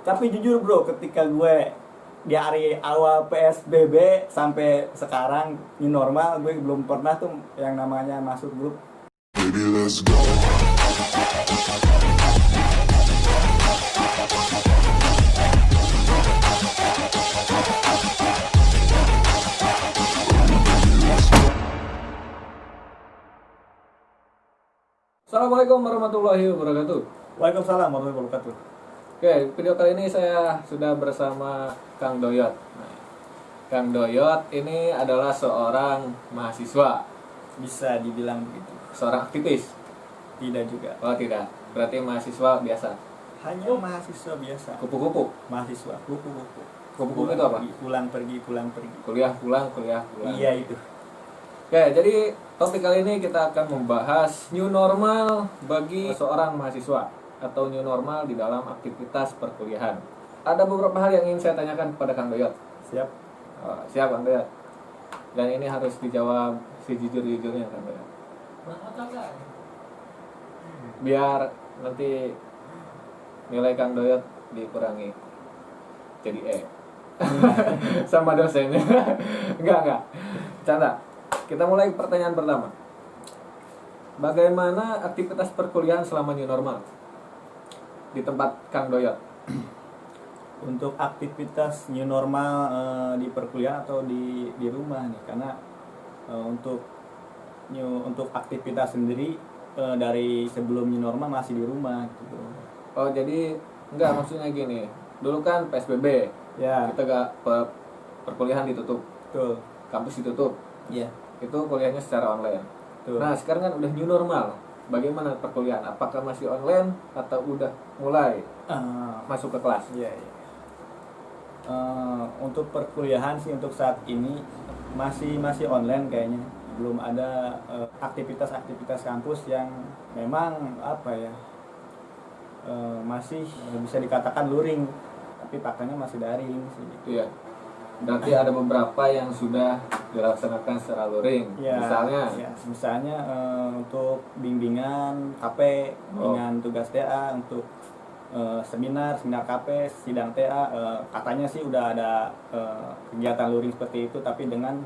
Tapi jujur bro, ketika gue di hari awal PSBB sampai sekarang new normal, gue belum pernah tuh yang namanya masuk grup. Baby, let's go. Assalamualaikum warahmatullahi wabarakatuh. Waalaikumsalam warahmatullahi wabarakatuh. Oke, video kali ini saya sudah bersama Kang Doyot. Nah, Kang Doyot ini adalah seorang mahasiswa, Bisa dibilang begitu. seorang aktivis. Tidak juga. Oh tidak, berarti mahasiswa biasa. Hanya mahasiswa biasa. Kupu-kupu. Mahasiswa kupu-kupu. Kupu-kupu itu apa? Pulang pergi, pulang pergi. Kuliah pulang, kuliah pulang. Iya itu. Oke, jadi topik kali ini kita akan membahas new normal bagi seorang mahasiswa atau new normal di dalam aktivitas perkuliahan. Ada beberapa hal yang ingin saya tanyakan kepada Kang Doyot. Siap. Siap Kang Doyot. Dan ini harus dijawab sejujur-jujurnya Kang Doyot. Biar nanti nilai Kang Doyot dikurangi jadi E sama dosennya. Enggak. Canda. Kita mulai pertanyaan pertama. Bagaimana aktivitas perkuliahan selama new normal di tempat Kang Doyot? Untuk aktivitas new normal di perkuliahan atau di rumah nih, karena untuk aktivitas sendiri dari sebelum new normal masih di rumah gitu. Oh jadi enggak, maksudnya gini. Dulu kan PSBB, Ya, kita perkuliahan ditutup, betul. kampus ditutup. Iya, Itu kuliahnya secara online. betul. Nah sekarang kan udah new normal. Bagaimana perkuliahan? Apakah masih online atau udah mulai masuk ke kelas? Iya. Untuk perkuliahan sih untuk saat ini masih online kayaknya. Belum ada aktivitas kampus yang memang apa ya, masih bisa dikatakan luring, tapi faktanya masih daring sih. Iya. Berarti ada beberapa yang sudah dilaksanakan secara luring. Ya, misalnya untuk bimbingan KP, bimbingan tugas TA, untuk seminar KP, sidang TA, katanya sih udah ada kegiatan luring seperti itu, tapi dengan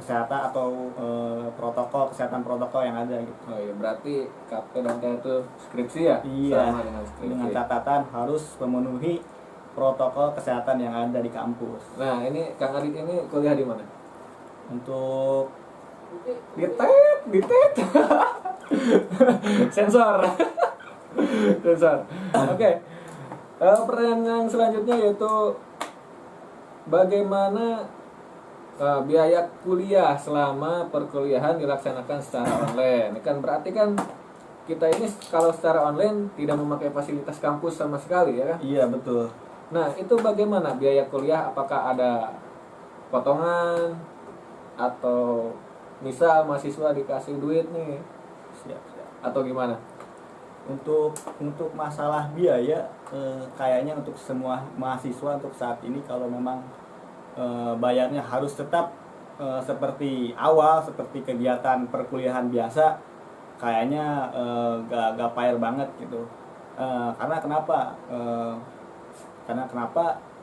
kesehatan atau kesehatan protokol yang ada gitu. Oh iya, berarti KP dan TA itu skripsi ya? Iya, Sama dengan skripsi. dengan catatan harus memenuhi protokol kesehatan yang ada di kampus. Nah ini Kang Adit ini kuliah di mana? Untuk Ditet. Sensor. Oke. Pertanyaan yang selanjutnya yaitu bagaimana biaya kuliah selama perkuliahan dilaksanakan secara online. Ini kan berarti kan kita ini kalau secara online tidak memakai fasilitas kampus sama sekali ya kan? Iya, betul. Nah itu bagaimana biaya kuliah? Apakah ada potongan atau misal mahasiswa dikasih duit nih Siap. atau gimana? Untuk masalah biaya, kayaknya untuk semua mahasiswa untuk saat ini kalau memang bayarnya harus tetap seperti awal, seperti kegiatan perkuliahan biasa, kayaknya gak fair banget gitu. Karena kenapa?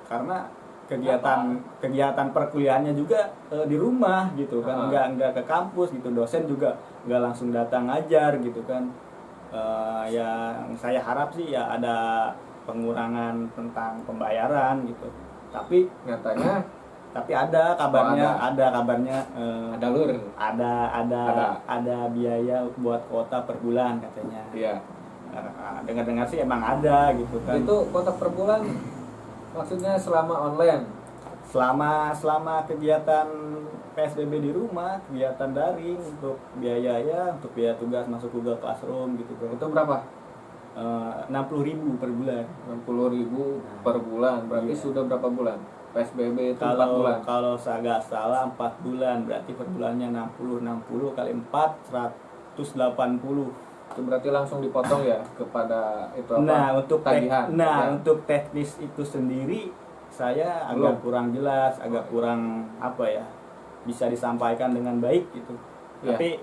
Karena kegiatan perkuliahannya juga di rumah gitu kan, nggak ke kampus gitu, dosen juga nggak langsung datang ngajar gitu kan. Yang saya harap sih ya ada pengurangan tentang pembayaran gitu, tapi Nyatanya ada kabarnya, ada lur. ada biaya buat kuota per bulan katanya. Iya. Dengar sih emang ada gitu kan. Itu kotak per bulan maksudnya selama online. Selama kegiatan PSBB di rumah, kegiatan daring, untuk biaya tugas masuk Google Classroom gitu kan. Itu berapa? 60.000 per bulan. 60.000 per bulan. Berarti Iya. sudah berapa bulan? PSBB itu 4 bulan. Kalau saya nggak salah 4 bulan, berarti per bulannya 60 kali 4 180. Itu berarti langsung dipotong ya kepada itu apa? Nah, untuk tagihan. Ya. untuk teknis itu sendiri saya agak kurang jelas, agak kurang apa ya, bisa disampaikan dengan baik gitu. Ya. Tapi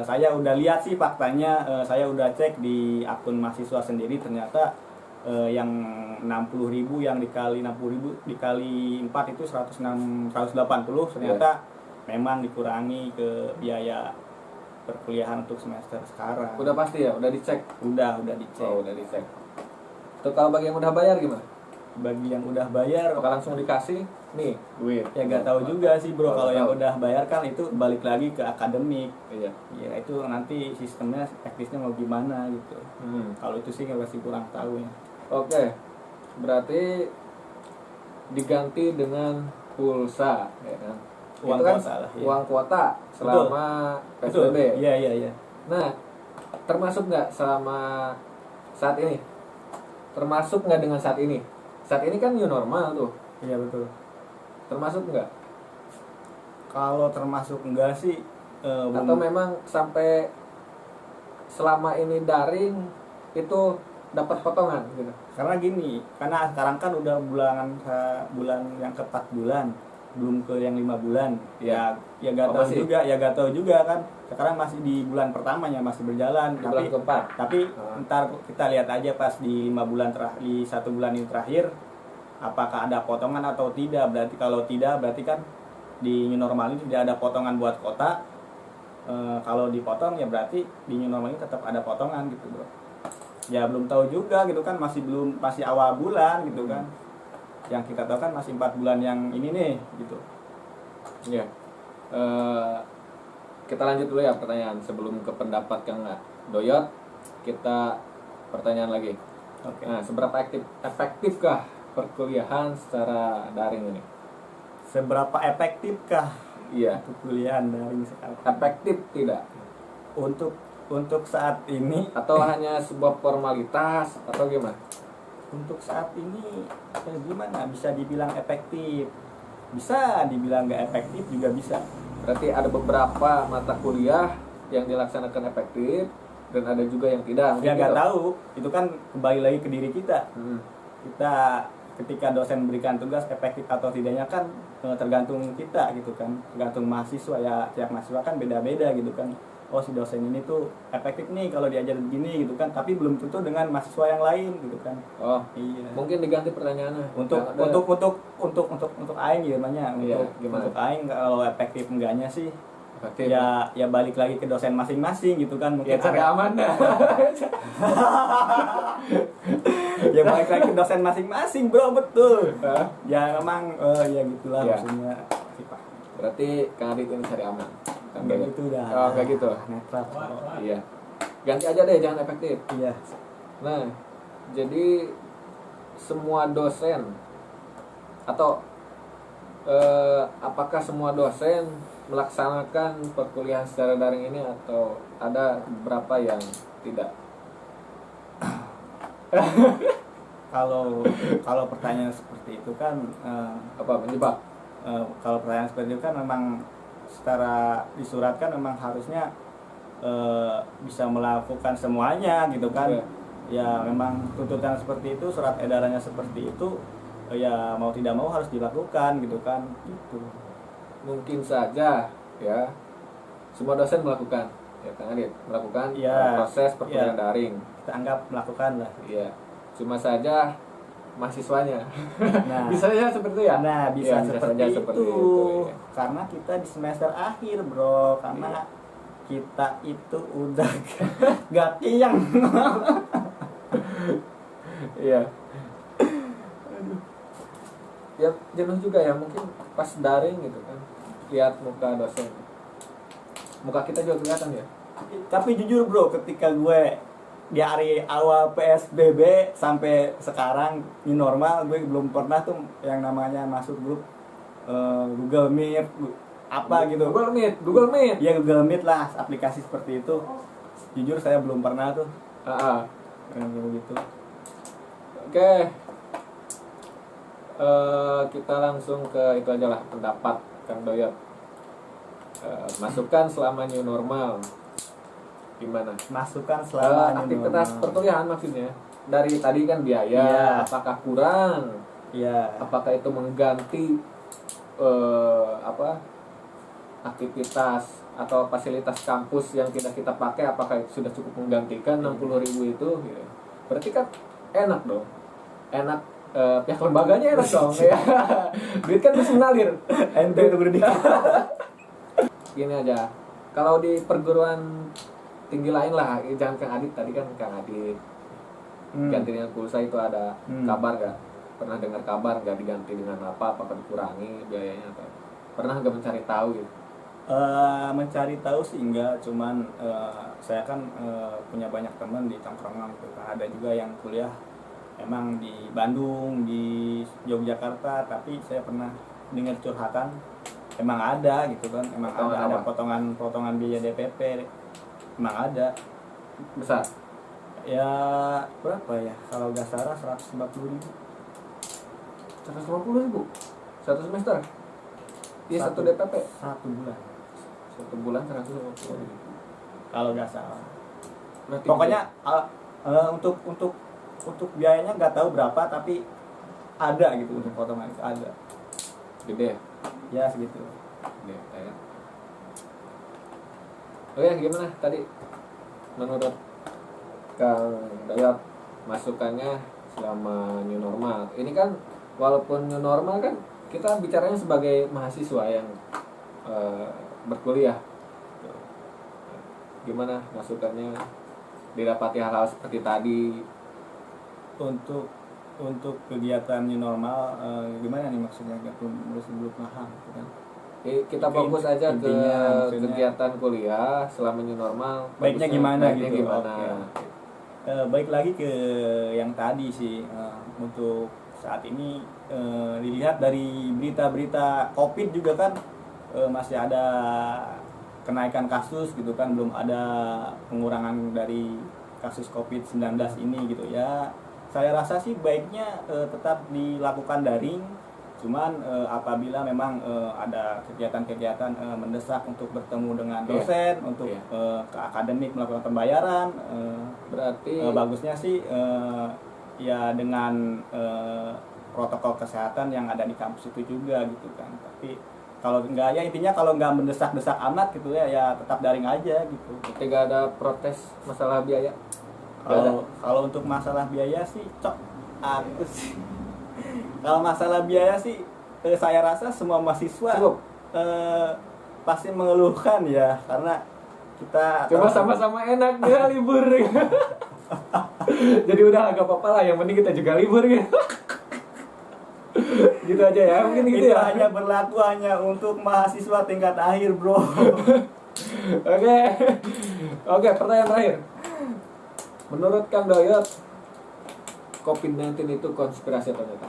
saya udah lihat sih faktanya, saya udah cek di akun mahasiswa sendiri, ternyata yang 60.000 yang dikali 60.000 dikali 4 itu 180 ternyata memang dikurangi ke biaya perkuliahan untuk semester sekarang. Udah pasti ya, udah dicek. Udah dicek. Oh, udah dicek. Tuh kalau bagi yang udah bayar gimana? Bagi yang udah bayar Apakah langsung dikasih nih duit? ya nggak tahu juga sih bro. Kalau yang tahu. udah bayar kan itu balik lagi ke akademik. Iya. Ya itu nanti sistemnya teknisnya mau gimana gitu. Kalau itu sih masih kurang tahu ya. Oke. Berarti diganti dengan pulsa, ya kan? Uang Itu kan kuota lah, iya. uang kuota selama PSBB. Iya. Nah, termasuk nggak selama saat ini? Termasuk nggak dengan saat ini? Saat ini kan new normal tuh. Iya betul. Termasuk nggak? Kalau termasuk enggak sih Atau memang sampai selama ini daring itu dapat potongan gitu? karena gini, karena sekarang kan udah bulan yang ke 4 bulan, belum ke yang 5 bulan. Iya. Ya gak Oh, tahu masih? juga, ya gak tahu juga kan. Sekarang masih di bulan pertamanya masih berjalan, Di bulan keempat. tapi ntar kita lihat aja pas di 5 bulan di 1 bulan ini terakhir apakah ada potongan atau tidak. Berarti kalau tidak berarti kan di new normal ini tidak ada potongan buat kota. Kalau dipotong ya berarti di new normal ini tetap ada potongan gitu bro. Ya belum tahu juga gitu kan, masih awal bulan gitu kan. Yang kita tahu kan masih 4 bulan yang ini nih gitu. Iya. Kita lanjut dulu ya pertanyaan sebelum ke pendapat Kang Doyot. Kita pertanyaan lagi. Oke. Nah, seberapa efektifkah perkuliahan secara daring ini? Seberapa efektifkah Iya. untuk kuliah daring sekarang? Efektif tidak? Untuk saat ini, Atau hanya sebuah formalitas atau gimana? untuk saat ini gimana? Bisa dibilang efektif, bisa dibilang nggak efektif juga bisa. Berarti ada beberapa mata kuliah yang dilaksanakan efektif dan ada juga yang tidak. Ya mungkin nggak gitu. tahu, itu kan kembali lagi ke diri kita. Hmm. Kita ketika dosen berikan tugas efektif atau tidaknya kan tergantung kita gitu kan, tergantung mahasiswa ya. Tiap mahasiswa kan beda-beda gitu kan. Oh si dosen ini tuh efektif nih kalau diajar begini gitu kan, tapi belum tentu dengan mahasiswa yang lain gitu kan. Oh, Iya. mungkin diganti pertanyaannya. Untuk Yang ada- untuk aing gimana? Iya, gimana? Untuk aing kalau efektif enggaknya sih efektif. ya balik lagi ke dosen masing-masing gitu kan. Ya cari aman dah. Ya balik lagi ke dosen masing-masing bro, betul. Hah? Ya memang ya gitulah Ya. maksudnya. Berarti Kang Adit ini cari aman. Kang Enggak Doyot. gitu dah. Oh, enggak gitu. Netral. Iya. Ganti aja deh, jangan efektif. Iya. Nah, jadi semua dosen atau apakah semua dosen melaksanakan perkuliahan secara daring ini atau ada beberapa yang tidak? Kalau pertanyaan seperti itu kan Apa menjebak? kalau pertanyaan seperti itu kan memang secara disuratkan memang harusnya bisa melakukan semuanya gitu kan. Iya. Ya memang tuntutan seperti itu, surat edarannya seperti itu, ya mau tidak mau harus dilakukan gitu kan gitu. Mungkin saja ya semua dosen melakukan, ya Kang Adit melakukan Iya. proses perkuliahan Iya. daring. Kita anggap melakukan lah. Iya. Cuma saja mahasiswanya Nah, bisa saja seperti itu ya. nah bisa, Iya, seperti, saja itu. seperti itu, iya. Karena kita di semester akhir bro, karena kita itu udah gak kiyang. Iya. Ya jenuh juga ya, mungkin pas daring gitu kan lihat muka dosen, muka kita juga kelihatan ya. Tapi jujur bro, ketika gue di hari awal PSBB sampai sekarang new normal, gue belum pernah tuh yang namanya masuk grup Google Meet apa gitu. Google Meet. Ya Google Meet lah, aplikasi seperti itu. Jujur saya belum pernah tuh gitu. Oke. Kita langsung ke itu aja lah, pendapat Kang Doyot. Masukan selama new normal gimana? Masukan selama new aktivitas normal. perkuliahan maksudnya. Dari tadi kan biaya, Iya. apakah kurang? Iya. Apakah itu mengganti aktivitas atau fasilitas kampus yang tidak kita pakai, apakah itu sudah cukup menggantikan 60.000 itu gitu. Berarti kan enak dong. Enak, pihak lembaganya enak dong ya. Duit kan terus mengalir. Ente itu berdiri. Gini aja, kalau di perguruan tinggi lain lah, jangan Kang Adit, tadi kan Kang Adit ganti dengan pulsa itu ada kabar gak? Pernah dengar kabar gak diganti dengan apa? Apakah dikurangi biayanya atau pernah gak mencari tahu gitu? Mencari tahu sih enggak, cuman saya kan punya banyak teman di tongkrongan gitu kan. Ada juga yang kuliah emang di Bandung, di Yogyakarta, tapi saya pernah dengar curhatan emang ada gitu kan, emang Potongan ada apa? potongan biaya DPP, emang ada. Besar? Ya berapa ya, kalau nggak salah 150.000. 150.000? Satu semester? Iya, satu DPP? Satu bulan Satu bulan 150.000. kalau nggak salah. Berarti Pokoknya untuk biayanya nggak tahu berapa, tapi ada gitu untuk potongan itu ada. gede ya? Ya segitu. Gede ya. Oke, gimana tadi menurut Kang Dayat masukannya selama new normal? Ini kan walaupun new normal kan kita bicaranya sebagai mahasiswa yang berkuliah. Gimana masukannya, didapati hal-hal seperti tadi? Untuk kegiatan new normal, gimana nih maksudnya? Nggak belum paham gitu kan. Kita fokus aja ke Intinya, maksudnya, kegiatan kuliah selama new normal. baiknya Bagusnya- gimana baiknya gitu. gimana? Oke. Baik lagi ke yang tadi sih, untuk saat ini dilihat dari berita-berita COVID juga kan, masih ada kenaikan kasus gitu kan, belum ada pengurangan dari kasus COVID-19 ini gitu ya. Saya rasa sih baiknya tetap dilakukan daring, cuman apabila memang ada kegiatan-kegiatan mendesak untuk bertemu dengan dosen, untuk ke akademik melakukan pembayaran, Berarti bagusnya sih ya dengan protokol kesehatan yang ada di kampus itu juga gitu kan. Tapi kalau enggak, ya intinya kalau nggak mendesak-desak amat gitu ya tetap daring aja gitu. ketika ada protes masalah biaya. Kalau untuk masalah biaya sih aku sih kalau masalah biaya sih saya rasa semua mahasiswa Cukup. pasti mengeluhkan ya, karena kita Coba sama-sama enak ya libur. Jadi udah agak apa-apa lah, yang penting kita juga libur gitu. Gitu aja ya, mungkin gitu itu ya. hanya berlaku hanya untuk mahasiswa tingkat akhir, bro. Oke, pertanyaan terakhir. Menurut Kang Dayat, COVID-19 itu konspirasi atau nyata?